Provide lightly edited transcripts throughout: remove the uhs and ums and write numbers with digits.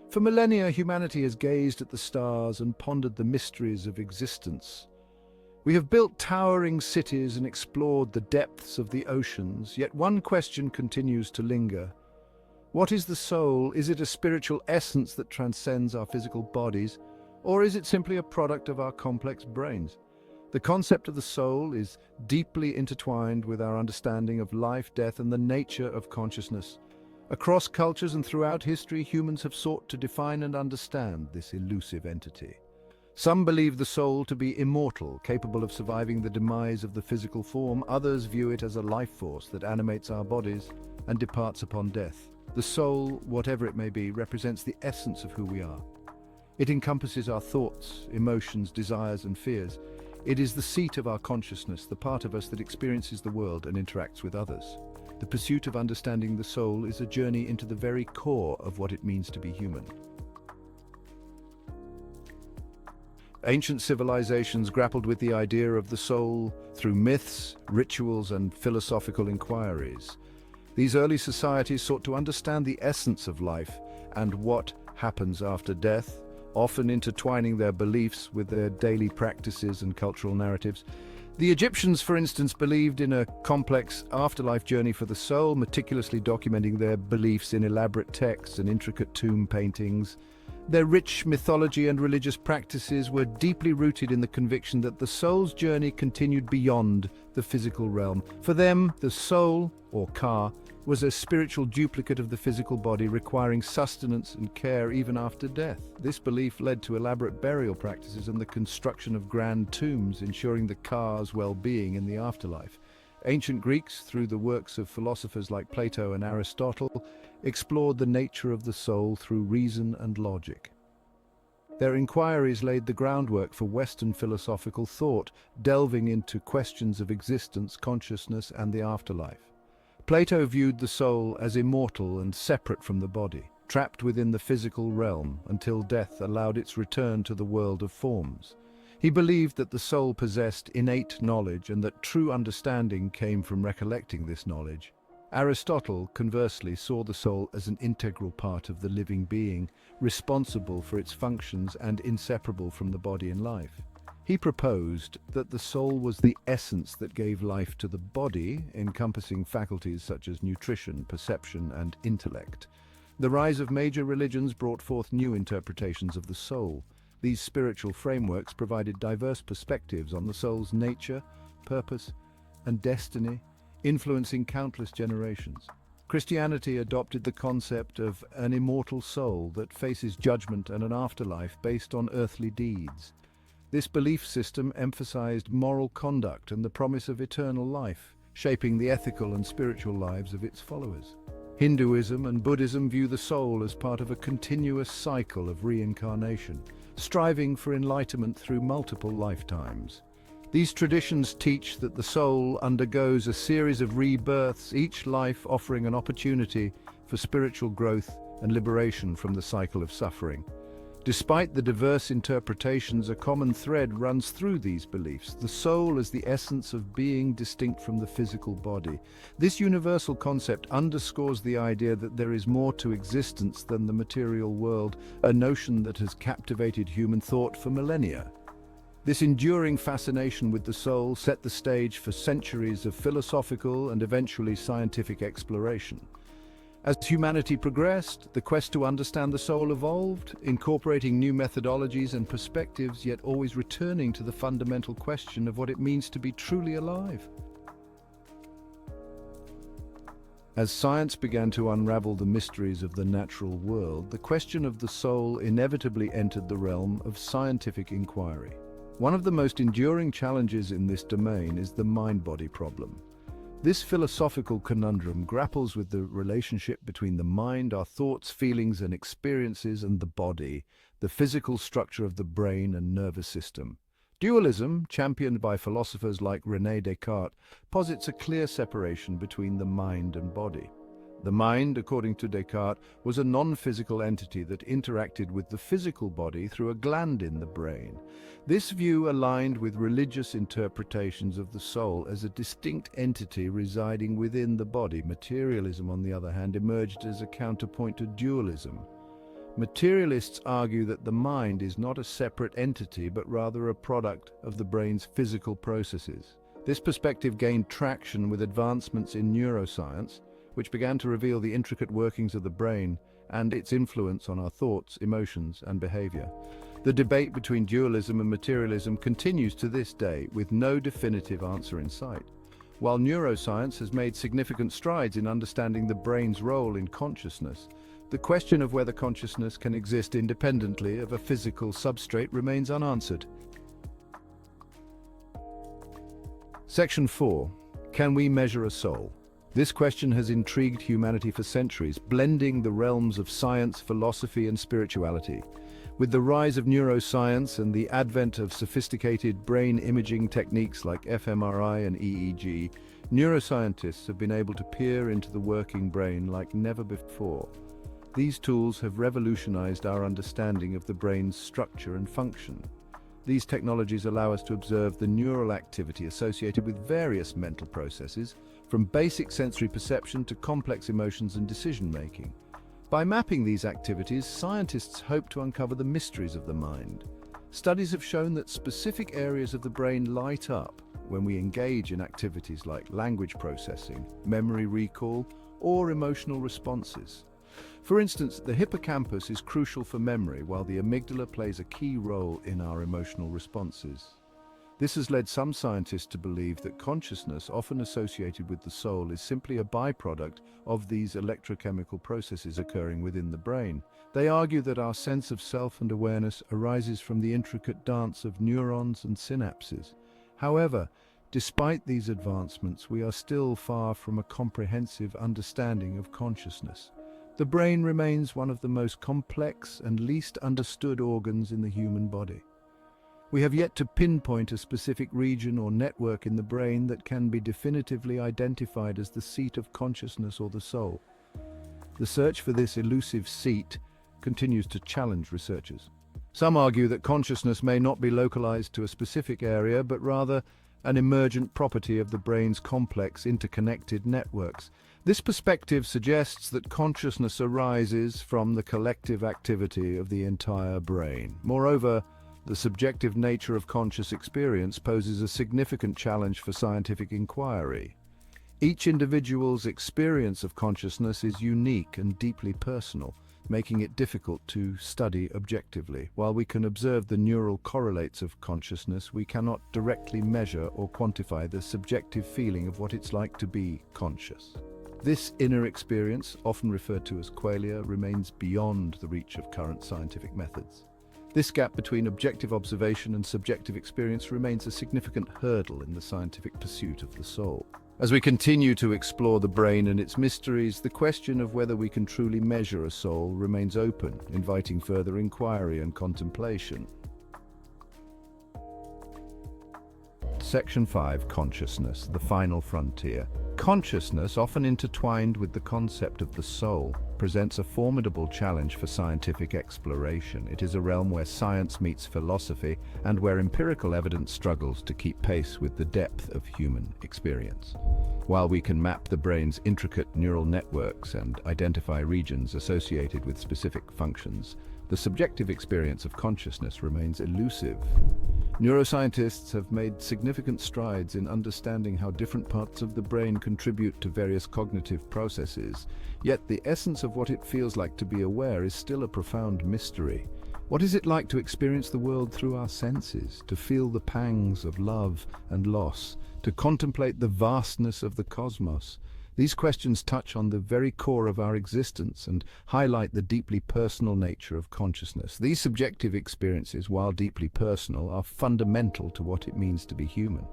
For millennia, humanity has gazed at the stars and pondered the mysteries of existence. We have built towering cities and explored the depths of the oceans, yet one question continues to linger. What is the soul? Is it a spiritual essence that transcends our physical bodies, or is it simply a product of our complex brains? The concept of the soul is deeply intertwined with our understanding of life, death, and the nature of consciousness. Across cultures and throughout history, humans have sought to define and understand this elusive entity. Some believe the soul to be immortal, capable of surviving the demise of the physical form. Others view it as a life force that animates our bodies and departs upon death. The soul, whatever it may be, represents the essence of who we are. It encompasses our thoughts, emotions, desires, and fears. It is the seat of our consciousness, the part of us that experiences the world and interacts with others. The pursuit of understanding the soul is a journey into the very core of what it means to be human. Ancient civilizations grappled with the idea of the soul through myths, rituals, and philosophical inquiries. These early societies sought to understand the essence of life and what happens after death, often intertwining their beliefs with their daily practices and cultural narratives. The Egyptians, for instance, believed in a complex afterlife journey for the soul, meticulously documenting their beliefs in elaborate texts and intricate tomb paintings. Their rich mythology and religious practices were deeply rooted in the conviction that the soul's journey continued beyond the physical realm. For them, the soul, or Ka, was a spiritual duplicate of the physical body, requiring sustenance and care even after death. This belief led to elaborate burial practices and the construction of grand tombs, ensuring the Ka's well-being in the afterlife. Ancient Greeks, through the works of philosophers like Plato and Aristotle, explored the nature of the soul through reason and logic. Their inquiries laid the groundwork for Western philosophical thought, delving into questions of existence, consciousness, and the afterlife. Plato viewed the soul as immortal and separate from the body, trapped within the physical realm until death allowed its return to the world of forms. He believed that the soul possessed innate knowledge and that true understanding came from recollecting this knowledge. Aristotle, conversely, saw the soul as an integral part of the living being, responsible for its functions and inseparable from the body and life. He proposed that the soul was the essence that gave life to the body, encompassing faculties such as nutrition, perception, and intellect. The rise of major religions brought forth new interpretations of the soul. These spiritual frameworks provided diverse perspectives on the soul's nature, purpose, and destiny, influencing countless generations. Christianity adopted the concept of an immortal soul that faces judgment and an afterlife based on earthly deeds. This belief system emphasized moral conduct and the promise of eternal life, shaping the ethical and spiritual lives of its followers. Hinduism and Buddhism view the soul as part of a continuous cycle of reincarnation, striving for enlightenment through multiple lifetimes. These traditions teach that the soul undergoes a series of rebirths, each life offering an opportunity for spiritual growth and liberation from the cycle of suffering. Despite the diverse interpretations, a common thread runs through these beliefs: the soul as the essence of being distinct from the physical body. This universal concept underscores the idea that there is more to existence than the material world, a notion that has captivated human thought for millennia. This enduring fascination with the soul set the stage for centuries of philosophical and eventually scientific exploration. As humanity progressed, the quest to understand the soul evolved, incorporating new methodologies and perspectives, yet always returning to the fundamental question of what it means to be truly alive. As science began to unravel the mysteries of the natural world, the question of the soul inevitably entered the realm of scientific inquiry. One of the most enduring challenges in this domain is the mind-body problem. This philosophical conundrum grapples with the relationship between the mind, our thoughts, feelings, and experiences, and the body, the physical structure of the brain and nervous system. Dualism, championed by philosophers like René Descartes, posits a clear separation between the mind and body. The mind, according to Descartes, was a non-physical entity that interacted with the physical body through a gland in the brain. This view aligned with religious interpretations of the soul as a distinct entity residing within the body. Materialism, on the other hand, emerged as a counterpoint to dualism. Materialists argue that the mind is not a separate entity, but rather a product of the brain's physical processes. This perspective gained traction with advancements in neuroscience, which began to reveal the intricate workings of the brain and its influence on our thoughts, emotions, and behavior. The debate between dualism and materialism continues to this day, with no definitive answer in sight. While neuroscience has made significant strides in understanding the brain's role in consciousness, the question of whether consciousness can exist independently of a physical substrate remains unanswered. Section 4. Can we measure a soul? This question has intrigued humanity for centuries, blending the realms of science, philosophy, and spirituality. With the rise of neuroscience and the advent of sophisticated brain imaging techniques like fMRI and EEG, neuroscientists have been able to peer into the working brain like never before. These tools have revolutionized our understanding of the brain's structure and function. These technologies allow us to observe the neural activity associated with various mental processes, from basic sensory perception to complex emotions and decision-making. By mapping these activities, scientists hope to uncover the mysteries of the mind. Studies have shown that specific areas of the brain light up when we engage in activities like language processing, memory recall, or emotional responses. For instance, the hippocampus is crucial for memory, while the amygdala plays a key role in our emotional responses. This has led some scientists to believe that consciousness, often associated with the soul, is simply a byproduct of these electrochemical processes occurring within the brain. They argue that our sense of self and awareness arises from the intricate dance of neurons and synapses. However, despite these advancements, we are still far from a comprehensive understanding of consciousness. The brain remains one of the most complex and least understood organs in the human body. We have yet to pinpoint a specific region or network in the brain that can be definitively identified as the seat of consciousness or the soul. The search for this elusive seat continues to challenge researchers. Some argue that consciousness may not be localized to a specific area, but rather an emergent property of the brain's complex, interconnected networks. This perspective suggests that consciousness arises from the collective activity of the entire brain. Moreover, the subjective nature of conscious experience poses a significant challenge for scientific inquiry. Each individual's experience of consciousness is unique and deeply personal, making it difficult to study objectively. While we can observe the neural correlates of consciousness, we cannot directly measure or quantify the subjective feeling of what it's like to be conscious. This inner experience, often referred to as qualia, remains beyond the reach of current scientific methods. This gap between objective observation and subjective experience remains a significant hurdle in the scientific pursuit of the soul. As we continue to explore the brain and its mysteries, the question of whether we can truly measure a soul remains open, inviting further inquiry and contemplation. Section 5. Consciousness, the final frontier. Consciousness, often intertwined with the concept of the soul, presents a formidable challenge for scientific exploration. It is a realm where science meets philosophy and where empirical evidence struggles to keep pace with the depth of human experience. While we can map the brain's intricate neural networks and identify regions associated with specific functions, the subjective experience of consciousness remains elusive. Neuroscientists have made significant strides in understanding how different parts of the brain contribute to various cognitive processes, yet the essence of what it feels like to be aware is still a profound mystery. What is it like to experience the world through our senses, to feel the pangs of love and loss, to contemplate the vastness of the cosmos? These questions touch on the very core of our existence and highlight the deeply personal nature of consciousness. These subjective experiences, while deeply personal, are fundamental to what it means to be human.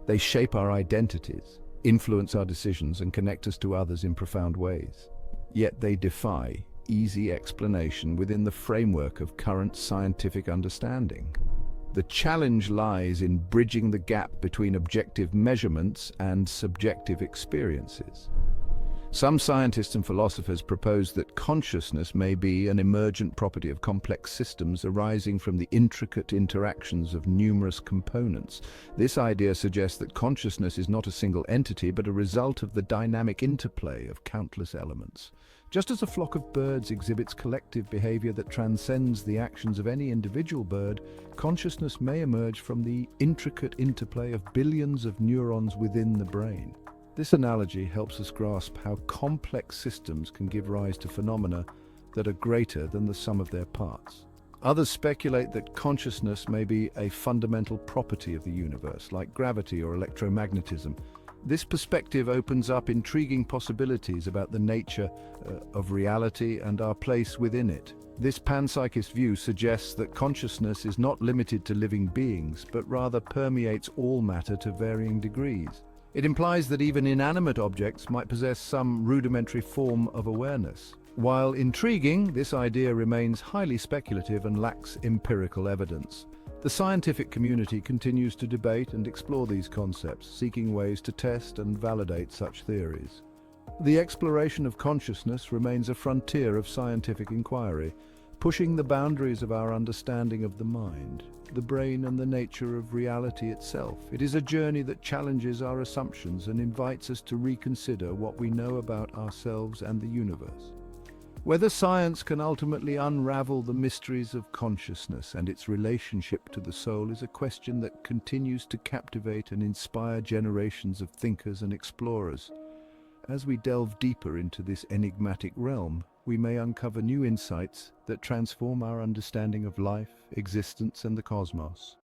They shape our identities, influence our decisions, and connect us to others in profound ways. Yet they defy easy explanation within the framework of current scientific understanding. The challenge lies in bridging the gap between objective measurements and subjective experiences. Some scientists and philosophers propose that consciousness may be an emergent property of complex systems arising from the intricate interactions of numerous components. This idea suggests that consciousness is not a single entity, but a result of the dynamic interplay of countless elements. Just as a flock of birds exhibits collective behavior that transcends the actions of any individual bird, consciousness may emerge from the intricate interplay of billions of neurons within the brain. This analogy helps us grasp how complex systems can give rise to phenomena that are greater than the sum of their parts. Others speculate that consciousness may be a fundamental property of the universe, like gravity or electromagnetism. This perspective opens up intriguing possibilities about the nature of reality and our place within it. This panpsychist view suggests that consciousness is not limited to living beings, but rather permeates all matter to varying degrees. It implies that even inanimate objects might possess some rudimentary form of awareness. While intriguing, this idea remains highly speculative and lacks empirical evidence. The scientific community continues to debate and explore these concepts, seeking ways to test and validate such theories. The exploration of consciousness remains a frontier of scientific inquiry, pushing the boundaries of our understanding of the mind, the brain, and the nature of reality itself. It is a journey that challenges our assumptions and invites us to reconsider what we know about ourselves and the universe. Whether science can ultimately unravel the mysteries of consciousness and its relationship to the soul is a question that continues to captivate and inspire generations of thinkers and explorers. As we delve deeper into this enigmatic realm, we may uncover new insights that transform our understanding of life, existence, and the cosmos.